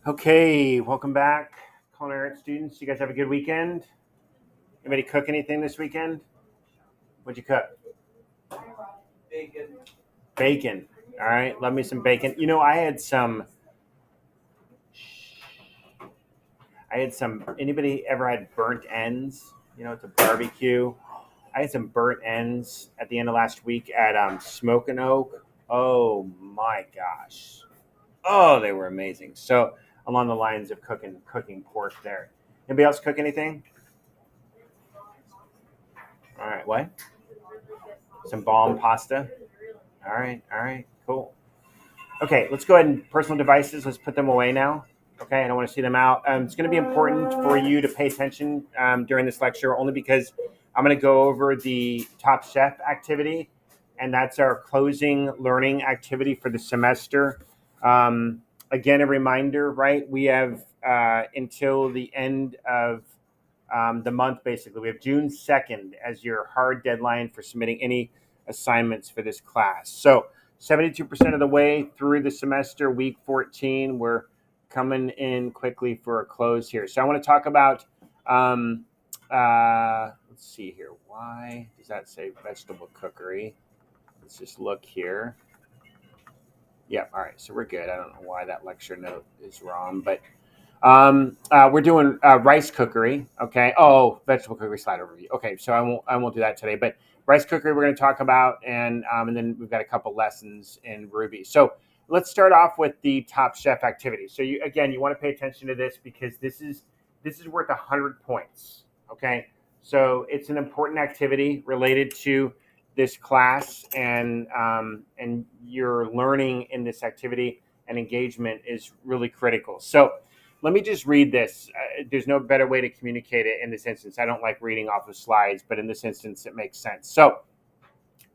Okay, welcome back, culinary students. You guys have a good weekend? Anybody cook anything this weekend? What'd you cook? Bacon. All right, love me some bacon. I had some. Anybody ever had burnt ends? It's a barbecue. I had some burnt ends at the end of last week at Smoke and Oak. Oh my gosh. Oh, they were amazing. So along the lines of cooking pork there. Anybody else cook anything? All right, what? Some balm pasta. All right, cool. Okay, let's go ahead and personal devices. Let's put them away now. Okay, I don't want to see them out. It's going to be important for you to pay attention during this lecture, only because I'm going to go over the Top Chef activity, and that's our closing learning activity for the semester. Again, a reminder, right? We have until the end of the month, basically. We have June 2nd as your hard deadline for submitting any assignments for this class. So 72% of the way through the semester, week 14, we're coming in quickly for a close here. So I want to talk about, let's see here. Why does that say vegetable cookery? Let's just look here. Yeah, all right, so we're good. I don't know why that lecture note is wrong, but we're doing rice cookery. Okay. Oh, vegetable cookery slide overview. Okay, so I won't do that today. But rice cookery we're going to talk about, and then we've got a couple lessons in Ruby. So let's start off with the Top Chef activity. So you want to pay attention to this because this is worth 100 points. Okay. So it's an important activity related to this class, and your learning in this activity and engagement is really critical. So let me just read this. There's no better way to communicate it in this instance. I don't like reading off of slides, but in this instance, it makes sense. So,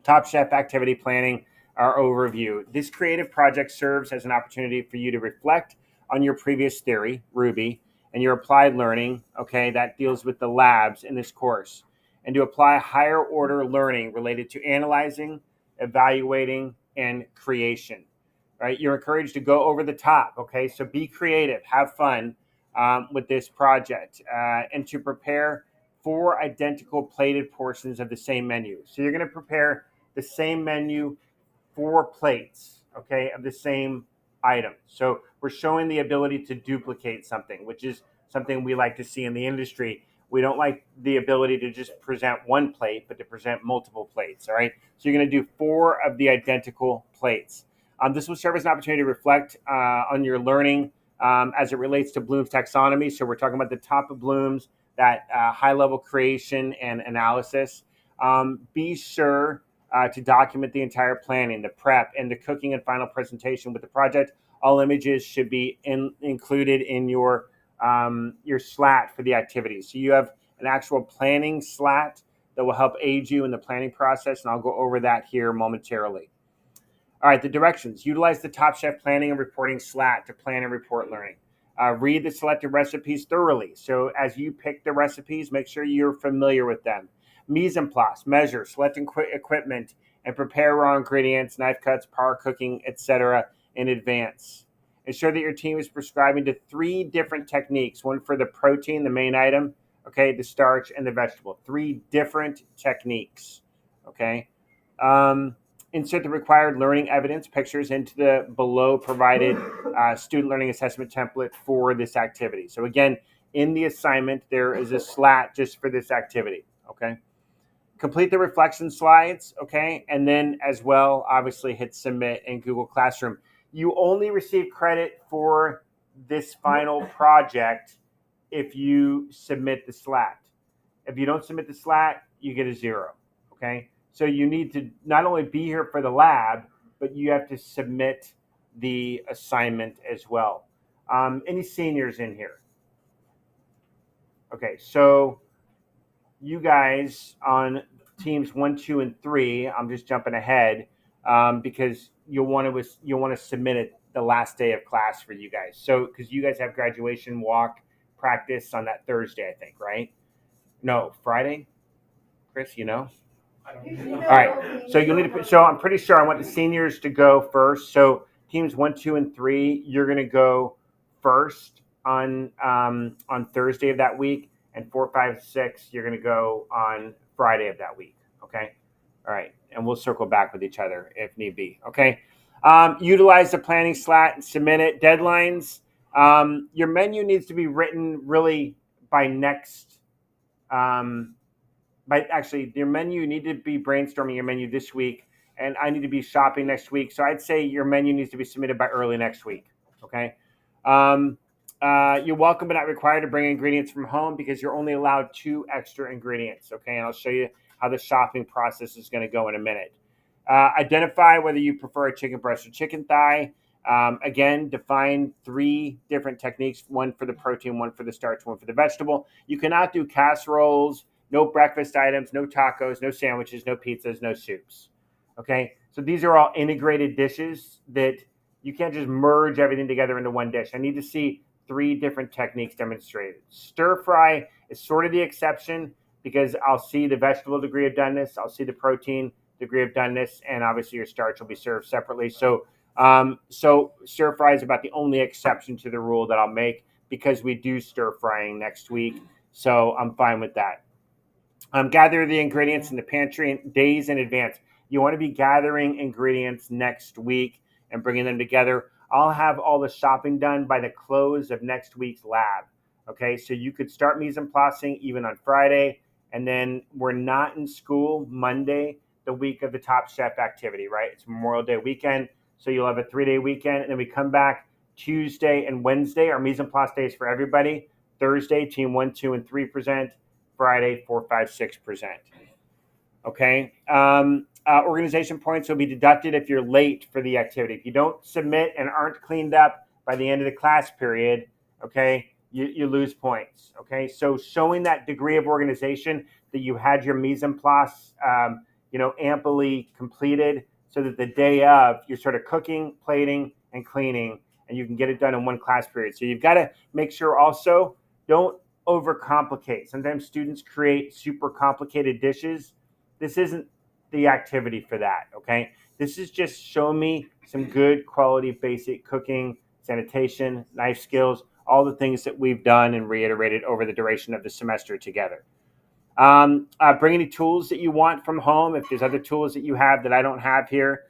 Top Chef activity planning, our overview. This creative project serves as an opportunity for you to reflect on your previous theory, Ruby, and your applied learning, okay, that deals with the labs in this course, and to apply higher order learning related to analyzing, evaluating, and creation. Right? You're encouraged to go over the top. Okay, so be creative, have fun with this project, and to prepare four identical plated portions of the same menu. So you're going to prepare the same menu, four plates, okay, of the same item. So we're showing the ability to duplicate something, which is something we like to see in the industry. We don't like the ability to just present one plate, but to present multiple plates. All right. So you're going to do four of the identical plates. This will serve as an opportunity to reflect on your learning as it relates to Bloom's taxonomy. So we're talking about the top of Bloom's, that high-level creation and analysis. Be sure to document the entire planning, the prep, and the cooking and final presentation with the project. All images should be included in your slat for the activity. So you have an actual planning slat that will help aid you in the planning process, and I'll go over that here momentarily. All right, the directions. Utilize the Top Chef planning and reporting slat to plan and report learning. Read the selected recipes thoroughly. So as you pick the recipes, make sure you're familiar with them. Mise en place, measure, select equipment, and prepare raw ingredients, knife cuts, power cooking, etc. in advance. Ensure that your team is prescribing to three different techniques, one for the protein, the main item, okay, the starch, and the vegetable. Three different techniques, okay? Insert the required learning evidence pictures into the below provided student learning assessment template for this activity. So again, in the assignment, there is a slat just for this activity, okay? Complete the reflection slides, okay? And then as well, obviously hit submit in Google Classroom. You only receive credit for this final project if you submit the slat. If you don't submit the slat, you get a 0, okay? So you need to not only be here for the lab, but you have to submit the assignment as well. Any seniors in here? Okay, so you guys on teams 1, 2, and 3. I'm just jumping ahead because you'll want to submit it the last day of class for you guys. So because you guys have graduation walk practice on that Thursday, I think, right? No, Friday. Chris, you know. All right. So you'll need to. So I'm pretty sure I want the seniors to go first. So teams 1, 2, and 3, you're going to go first on Thursday of that week, and 4, 5, 6 you're going to go on Friday of that week. Okay, all right, and we'll circle back with each other if need be. Okay, utilize the planning slat and submit it. Deadlines. Your menu needs to be written really by next. By actually, your menu, you need to be brainstorming your menu this week, and I need to be shopping next week. So I'd say your menu needs to be submitted by early next week. Okay. You're welcome but not required to bring ingredients from home because you're only allowed 2 extra ingredients. Okay, and I'll show you how the shopping process is going to go in a minute. Identify whether you prefer a chicken breast or chicken thigh. Again, define 3 different techniques: one for the protein, one for the starch, one for the vegetable. You cannot do casseroles, no breakfast items, no tacos, no sandwiches, no pizzas, no soups. Okay, so these are all integrated dishes that you can't just merge everything together into one dish. I need to see 3 different techniques demonstrated. Stir fry is sort of the exception because I'll see the vegetable degree of doneness, I'll see the protein degree of doneness, and obviously your starch will be served separately. So stir fry is about the only exception to the rule that I'll make because we do stir frying next week. So I'm fine with that. Gather the ingredients in the pantry days in advance. You want to be gathering ingredients next week and bringing them together. I'll have all the shopping done by the close of next week's lab. Okay, so you could start mise en placing even on Friday, and then we're not in school Monday, the week of the Top Chef activity, right? It's Memorial Day weekend, so you'll have a 3-day weekend, and then we come back Tuesday and Wednesday. Our mise en place days for everybody. Thursday, team 1, 2, and 3 present. Friday, 4, 5, 6 present. Okay. Organization points will be deducted if you're late for the activity. If you don't submit and aren't cleaned up by the end of the class period, okay, you lose points. Okay. So showing that degree of organization that you had your mise en place, amply completed, so that the day of you're sort of cooking, plating, and cleaning, and you can get it done in one class period. So you've got to make sure also don't overcomplicate. Sometimes students create super complicated dishes. This isn't the activity for that, okay? This is just show me some good quality basic cooking, sanitation, knife skills, all the things that we've done and reiterated over the duration of the semester together. Bring any tools that you want from home. If there's other tools that you have that I don't have here,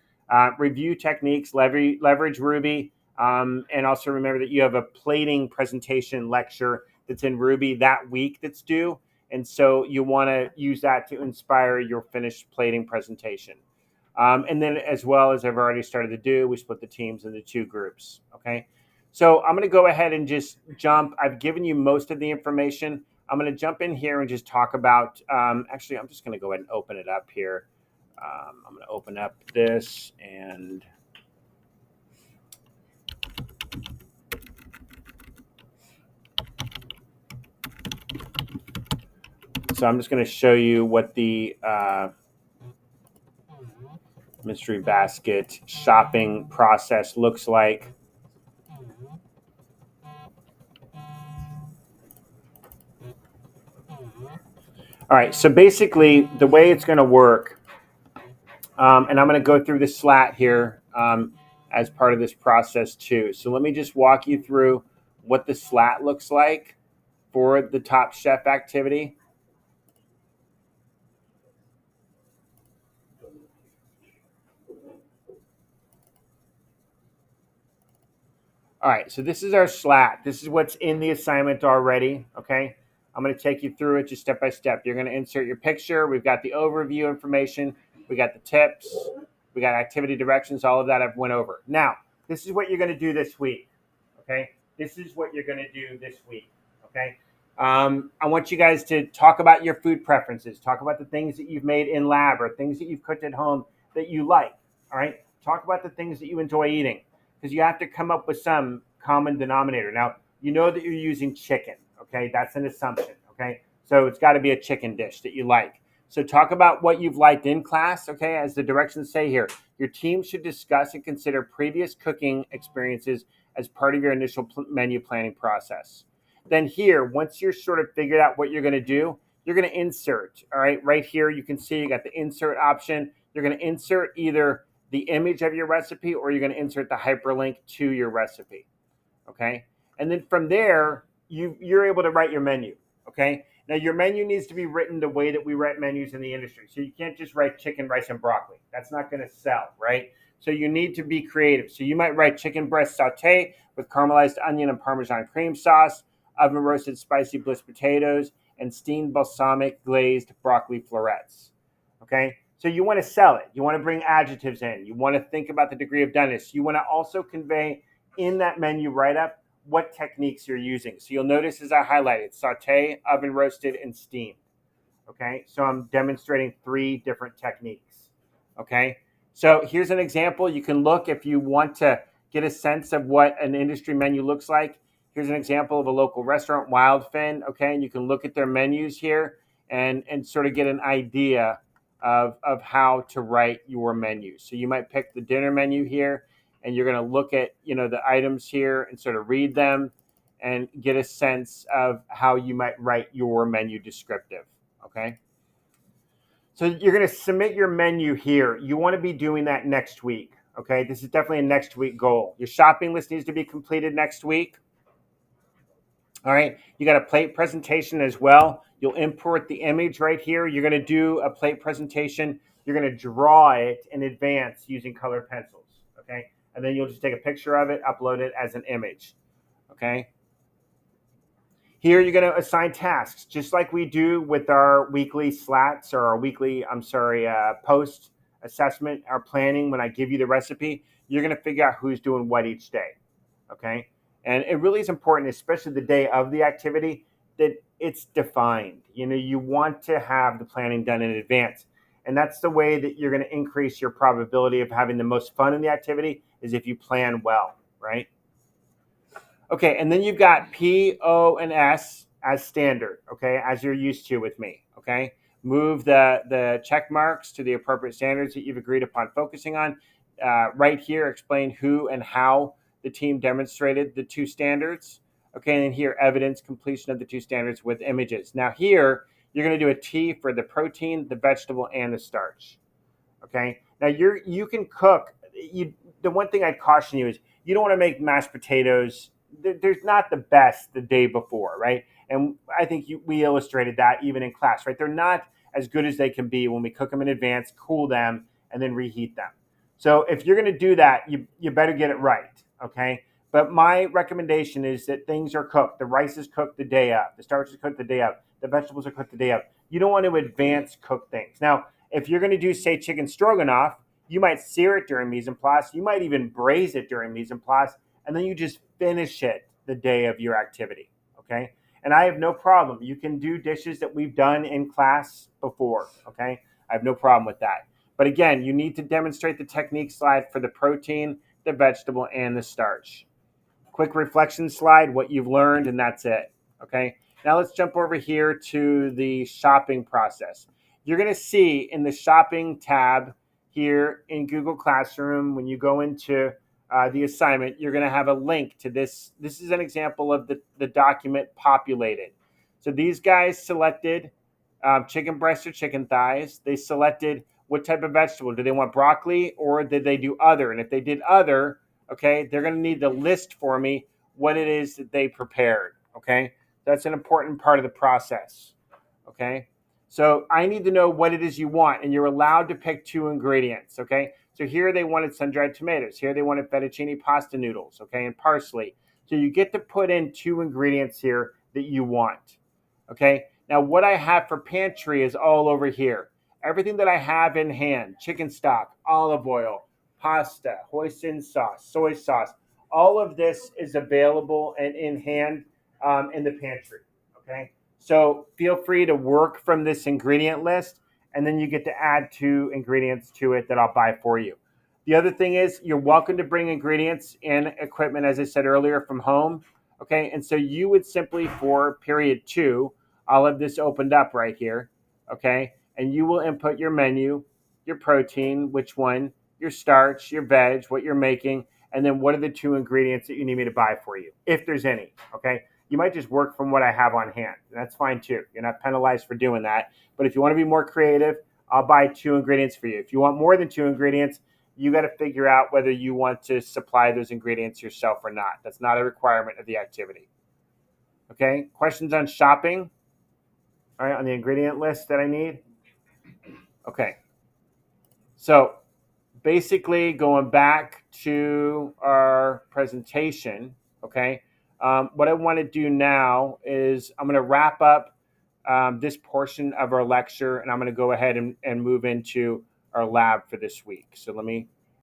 review techniques, leverage Ruby, and also remember that you have a plating presentation lecture that's in Ruby that week that's due. And so you want to use that to inspire your finished plating presentation. And then as well as I've already started to do, we split the teams into 2 groups. Okay. So I'm going to go ahead and just jump. I've given you most of the information. I'm going to jump in here and just talk about, actually, I'm just going to go ahead and open it up here. I'm going to open up this and so I'm just going to show you what the mystery basket shopping process looks like. All right, so basically the way it's going to work, and I'm going to go through the slat here as part of this process too. So let me just walk you through what the slat looks like for the Top Chef activity. All right, so this is our slat. This is what's in the assignment already, okay? I'm going to take you through it just step by step. You're going to insert your picture. We've got the overview information. We got the tips. We got activity directions. All of that I've went over. Now, this is what you're going to do this week, okay? This is what you're going to do this week, okay? I want you guys to talk about your food preferences. Talk about the things that you've made in lab or things that you've cooked at home that you like, all right? Talk about the things that you enjoy eating because you have to come up with some common denominator. Now, you know that you're using chicken, okay? That's an assumption, okay? So it's got to be a chicken dish that you like. So talk about what you've liked in class, okay? As the directions say here, your team should discuss and consider previous cooking experiences as part of your initial menu planning process. Then here, once you're sort of figured out what you're going to do, you're going to insert, all right? Right here, you can see you got the insert option. You're going to insert either the image of your recipe or you're going to insert the hyperlink to your recipe, okay? And then from there, you're able to write your menu. Okay. Now your menu needs to be written the way that we write menus in the industry. So you can't just write chicken, rice, and broccoli. That's not going to sell, right? So you need to be creative. So you might write chicken breast saute with caramelized onion and Parmesan cream sauce, oven roasted spicy bliss potatoes, and steamed balsamic glazed broccoli florets. Okay. So you want to sell it. You want to bring adjectives in. You want to think about the degree of doneness. You want to also convey in that menu write-up what techniques you're using. So you'll notice as I highlighted, saute, oven roasted, and steamed. Okay, so I'm demonstrating 3 different techniques. Okay, so here's an example. You can look if you want to get a sense of what an industry menu looks like. Here's an example of a local restaurant, Wildfin. Okay, and you can look at their menus here and sort of get an idea of how to write your menu. So you might pick the dinner menu here, and you're going to look at the items here and sort of read them and get a sense of how you might write your menu descriptive. Okay. So you're going to submit your menu here. You want to be doing that next week. Okay. This is definitely a next week goal. Your shopping list needs to be completed next week. All right. You got a plate presentation as well. You'll import the image right here. You're going to do a plate presentation. You're going to draw it in advance using colored pencils. Okay. And then you'll just take a picture of it, upload it as an image. Okay. Here you're going to assign tasks, just like we do with our weekly slats or our weekly, post assessment, our planning. When I give you the recipe, you're going to figure out who's doing what each day. Okay. And it really is important, especially the day of the activity, that it's defined. You want to have the planning done in advance. And that's the way that you're going to increase your probability of having the most fun in the activity is if you plan well, right? Okay, and then you've got P, O, and S as standard, okay, as you're used to with me, okay? Move the check marks to the appropriate standards that you've agreed upon focusing on. Right here, explain who and how the team demonstrated the 2 standards. Okay, and then here, evidence completion of the 2 standards with images. Now here, you're going to do a T for the protein, the vegetable, and the starch. Okay, now you can cook. The one thing I'd caution you is you don't want to make mashed potatoes. There's not the best the day before, right? And I think we illustrated that even in class, right? They're not as good as they can be when we cook them in advance, cool them, and then reheat them. So if you're going to do that, you better get it right, okay? But my recommendation is that things are cooked. The rice is cooked the day of. The starch is cooked the day of. The vegetables are cooked the day of. You don't want to advance cook things. Now, if you're going to do, say, chicken stroganoff, you might sear it during mise en place. You might even braise it during mise en place, and then you just finish it the day of your activity, okay? And I have no problem. You can do dishes that we've done in class before, okay? I have no problem with that. But again, you need to demonstrate the technique slide for the protein, the vegetable, and the starch. Quick reflection slide, what you've learned, and that's it, okay? Now let's jump over here to the shopping process. You're going to see in the shopping tab here in Google Classroom, when you go into the assignment, you're going to have a link to this. This is an example of the document populated. So these guys selected chicken breast or chicken thighs. They selected what type of vegetable. Do they want broccoli or did they do other? And if they did other, okay, they're going to need to list for me what it is that they prepared, okay? That's an important part of the process, okay? So I need to know what it is you want, and you're allowed to pick 2 ingredients, okay? So here they wanted sun-dried tomatoes. Here they wanted fettuccine pasta noodles, okay, and parsley. So you get to put in 2 ingredients here that you want, okay? Now what I have for pantry is all over here. Everything that I have in hand, chicken stock, olive oil, pasta, hoisin sauce, soy sauce, all of this is available and in hand in the pantry, okay? So feel free to work from this ingredient list, and then you get to add 2 ingredients to it that I'll buy for you. The other thing is you're welcome to bring ingredients and equipment, as I said earlier, from home, okay? And so you would simply, for period 2, I'll have this opened up right here, okay? And you will input your menu, your protein, which one, your starch, your veg, what you're making, and then what are the 2 ingredients that you need me to buy for you, if there's any, okay? You might just work from what I have on hand. And that's fine too. You're not penalized for doing that. But if you want to be more creative, I'll buy 2 ingredients for you. If you want more than 2 ingredients, you got to figure out whether you want to supply those ingredients yourself or not. That's not a requirement of the activity. Okay, questions on shopping? All right, on the ingredient list that I need? Okay, so basically going back to our presentation, okay, what I want to do now is I'm going to wrap up this portion of our lecture, and I'm going to go ahead and move into our lab for this week. So let me